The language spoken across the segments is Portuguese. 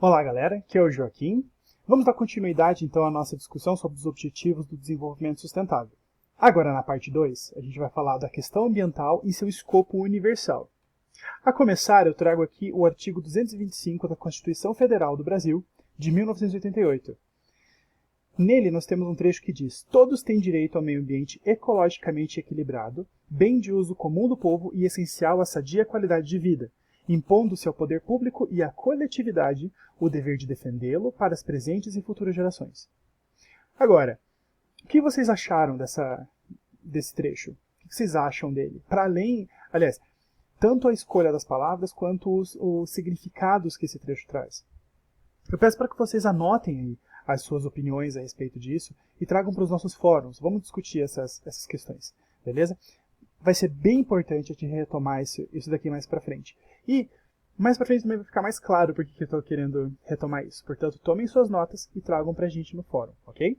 Olá galera, aqui é o Joaquim. Vamos dar continuidade então à nossa discussão sobre os objetivos do desenvolvimento sustentável. Agora na parte 2, a gente vai falar da questão ambiental e seu escopo universal. A começar, eu trago aqui o artigo 225 da Constituição Federal do Brasil, de 1988. Nele nós temos um trecho que diz: todos têm direito ao meio ambiente ecologicamente equilibrado, bem de uso comum do povo e essencial à sadia qualidade de vida, impondo-se ao poder público e à coletividade o dever de defendê-lo para as presentes e futuras gerações. Agora, o que vocês acharam desse trecho? O que vocês acham dele? Para além, aliás, tanto a escolha das palavras quanto os significados que esse trecho traz. Eu peço para que vocês anotem aí as suas opiniões a respeito disso e tragam para os nossos fóruns. Vamos discutir essas questões, beleza? Vai ser bem importante a gente retomar isso daqui mais para frente. E mais para frente também vai ficar mais claro por que eu estou querendo retomar isso. Portanto, tomem suas notas e tragam para a gente no fórum, ok?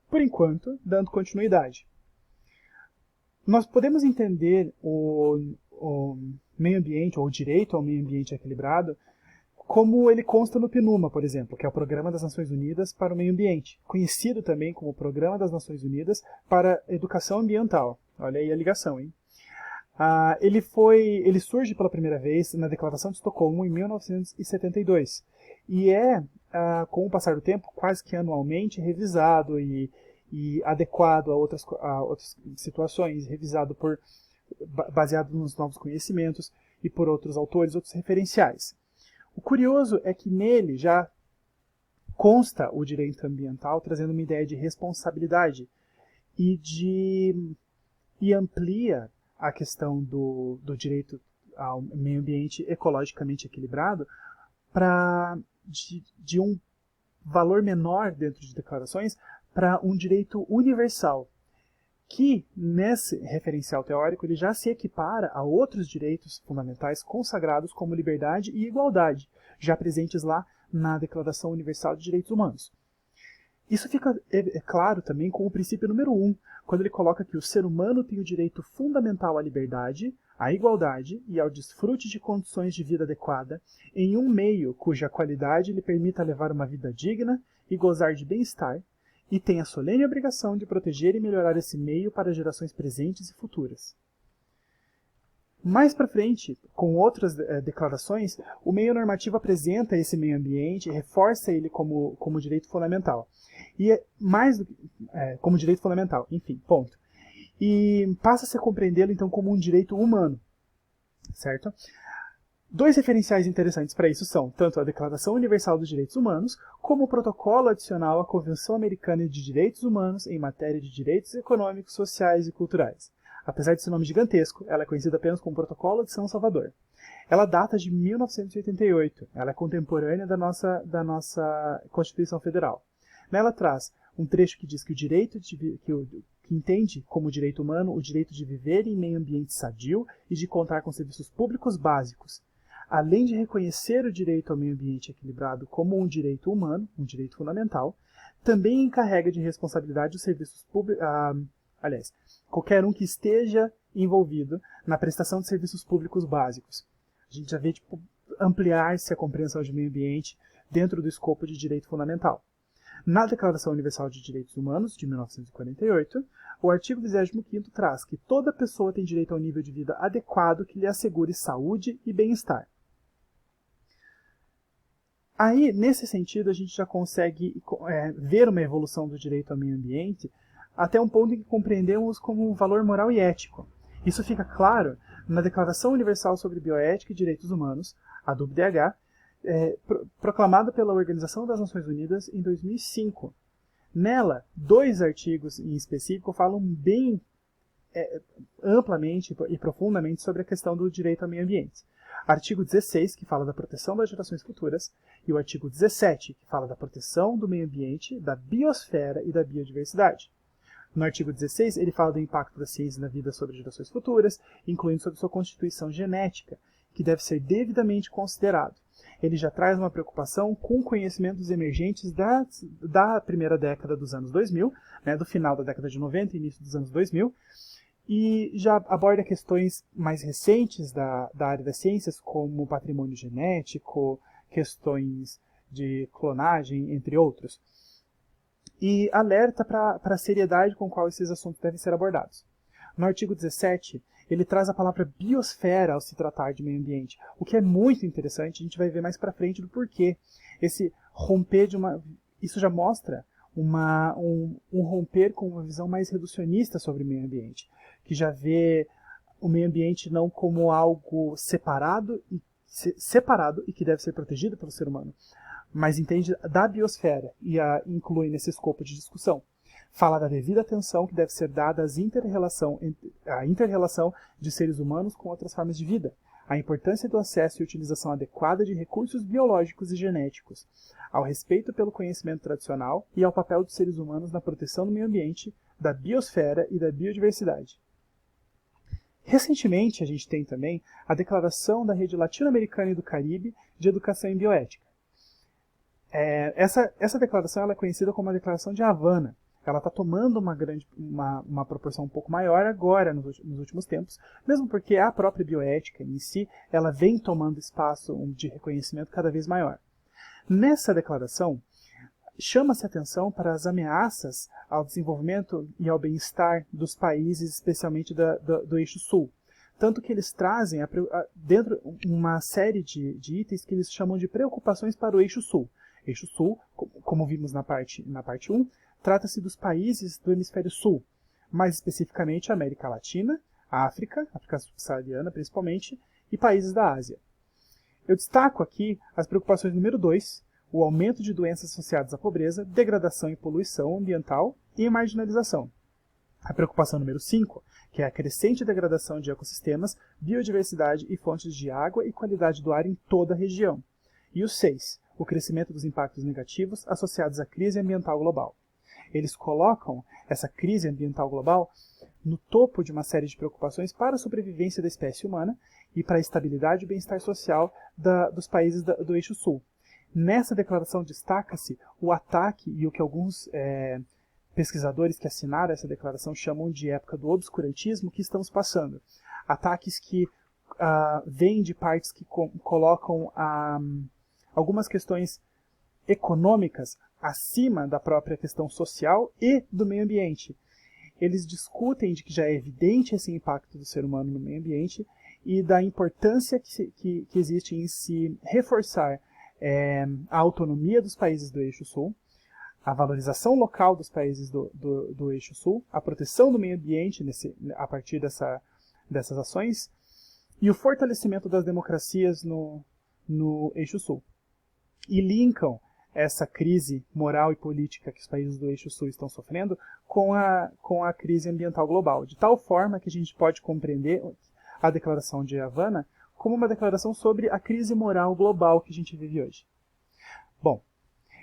Por enquanto, dando continuidade. Nós podemos entender o meio ambiente, ou o direito ao meio ambiente equilibrado, como ele consta no PNUMA, por exemplo, que é o Programa das Nações Unidas para o Meio Ambiente, conhecido também como Programa das Nações Unidas para a Educação Ambiental. Olha aí a ligação, hein? Ele surge pela primeira vez na Declaração de Estocolmo em 1972 e com o passar do tempo, quase que anualmente revisado e adequado a outras situações, revisado baseado nos novos conhecimentos e por outros autores, outros referenciais. O curioso é que nele já consta o direito ambiental, trazendo uma ideia de responsabilidade e amplia a questão do direito ao meio ambiente ecologicamente equilibrado de um valor menor dentro de declarações para um direito universal, que nesse referencial teórico ele já se equipara a outros direitos fundamentais consagrados como liberdade e igualdade, já presentes lá na Declaração Universal de Direitos Humanos. Isso fica claro também com o princípio número 1, quando ele coloca que o ser humano tem o direito fundamental à liberdade, à igualdade e ao desfrute de condições de vida adequada em um meio cuja qualidade lhe permita levar uma vida digna e gozar de bem-estar, e tem a solene obrigação de proteger e melhorar esse meio para gerações presentes e futuras. Mais para frente, com outras declarações, o meio normativo apresenta esse meio ambiente e reforça ele como direito fundamental. E como direito fundamental, enfim, ponto. E passa-se a compreendê-lo então como um direito humano, certo? Dois referenciais interessantes para isso são tanto a Declaração Universal dos Direitos Humanos, como o protocolo adicional à Convenção Americana de Direitos Humanos em matéria de direitos econômicos, sociais e culturais. Apesar de seu nome gigantesco, ela é conhecida apenas como Protocolo de São Salvador. Ela data de 1988, ela é contemporânea da nossa Constituição Federal. Nela traz um trecho que diz que o direito que entende como direito humano o direito de viver em meio ambiente sadio e de contar com serviços públicos básicos, além de reconhecer o direito ao meio ambiente equilibrado como um direito humano, um direito fundamental, também encarrega de responsabilidade os serviços públicos, qualquer um que esteja envolvido na prestação de serviços públicos básicos. A gente já vê ampliar-se a compreensão de meio ambiente dentro do escopo de direito fundamental. Na Declaração Universal de Direitos Humanos, de 1948, o artigo 25º traz que toda pessoa tem direito a um nível de vida adequado que lhe assegure saúde e bem-estar. Aí, nesse sentido, a gente já consegue ver uma evolução do direito ao meio ambiente até um ponto em que compreendemos como um valor moral e ético. Isso fica claro na Declaração Universal sobre Bioética e Direitos Humanos, a WDH, proclamada pela Organização das Nações Unidas em 2005. Nela, 2 artigos em específico falam bem amplamente e profundamente sobre a questão do direito ao meio ambiente. Artigo 16, que fala da proteção das gerações futuras, e o artigo 17, que fala da proteção do meio ambiente, da biosfera e da biodiversidade. No artigo 16, ele fala do impacto da ciência na vida sobre gerações futuras, incluindo sobre sua constituição genética, que deve ser devidamente considerado. Ele já traz uma preocupação com conhecimentos emergentes da primeira década dos anos 2000, do final da década de 90 e início dos anos 2000, e já aborda questões mais recentes da área das ciências, como patrimônio genético, questões de clonagem, entre outros. E alerta para a seriedade com qual esses assuntos devem ser abordados. No artigo 17, ele traz a palavra biosfera ao se tratar de meio ambiente, o que é muito interessante, a gente vai ver mais para frente do porquê. Esse romper isso já mostra um romper com uma visão mais reducionista sobre o meio ambiente, que já vê o meio ambiente não como algo separado e que deve ser protegido pelo ser humano, mas entende da biosfera e a inclui nesse escopo de discussão. Fala da devida atenção que deve ser dada à inter-relação de seres humanos com outras formas de vida, a importância do acesso e utilização adequada de recursos biológicos e genéticos, ao respeito pelo conhecimento tradicional e ao papel dos seres humanos na proteção do meio ambiente, da biosfera e da biodiversidade. Recentemente, a gente tem também a declaração da Rede Latino-Americana e do Caribe de Educação em Bioética. Essa declaração ela é conhecida como a Declaração de Havana. Ela está tomando uma proporção um pouco maior agora, nos últimos tempos, mesmo porque a própria bioética em si, ela vem tomando espaço de reconhecimento cada vez maior. Nessa declaração, chama-se atenção para as ameaças ao desenvolvimento e ao bem-estar dos países, especialmente do eixo sul. Tanto que eles trazem dentro uma série de itens que eles chamam de preocupações para o eixo sul. Eixo sul, como vimos na parte 1, trata-se dos países do hemisfério sul, mais especificamente a América Latina, a África subsaariana principalmente, e países da Ásia. Eu destaco aqui as preocupações número 2, o aumento de doenças associadas à pobreza, degradação e poluição ambiental e marginalização. A preocupação número 5, que é a crescente degradação de ecossistemas, biodiversidade e fontes de água e qualidade do ar em toda a região. E o 6, o crescimento dos impactos negativos associados à crise ambiental global. Eles colocam essa crise ambiental global no topo de uma série de preocupações para a sobrevivência da espécie humana e para a estabilidade e bem-estar social dos países do eixo sul. Nessa declaração destaca-se o ataque e o que alguns pesquisadores que assinaram essa declaração chamam de época do obscurantismo que estamos passando. Ataques que vêm de partes que colocam algumas questões econômicas acima da própria questão social e do meio ambiente. Eles discutem de que já é evidente esse impacto do ser humano no meio ambiente e da importância que existe em se reforçar a autonomia dos países do eixo sul, a valorização local dos países do eixo sul, a proteção do meio ambiente a partir dessas ações e o fortalecimento das democracias no eixo sul. E linkam essa crise moral e política que os países do eixo sul estão sofrendo com a crise ambiental global, de tal forma que a gente pode compreender a Declaração de Havana como uma declaração sobre a crise moral global que a gente vive hoje. Bom,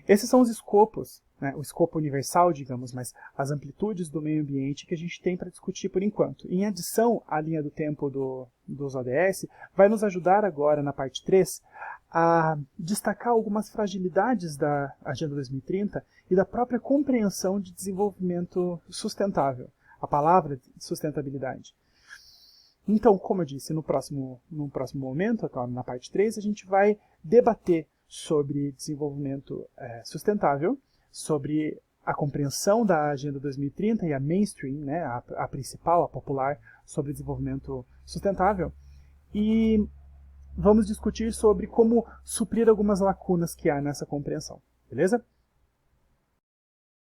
esses são os escopos, o escopo universal, digamos, mas as amplitudes do meio ambiente que a gente tem para discutir por enquanto. Em adição à linha do tempo dos ODS, vai nos ajudar agora, na parte 3, a destacar algumas fragilidades da Agenda 2030 e da própria compreensão de desenvolvimento sustentável, a palavra sustentabilidade. Então, como eu disse, no próximo momento, na parte 3, a gente vai debater sobre desenvolvimento sustentável, sobre a compreensão da Agenda 2030 e a mainstream, a principal, a popular, sobre desenvolvimento sustentável. E vamos discutir sobre como suprir algumas lacunas que há nessa compreensão, beleza?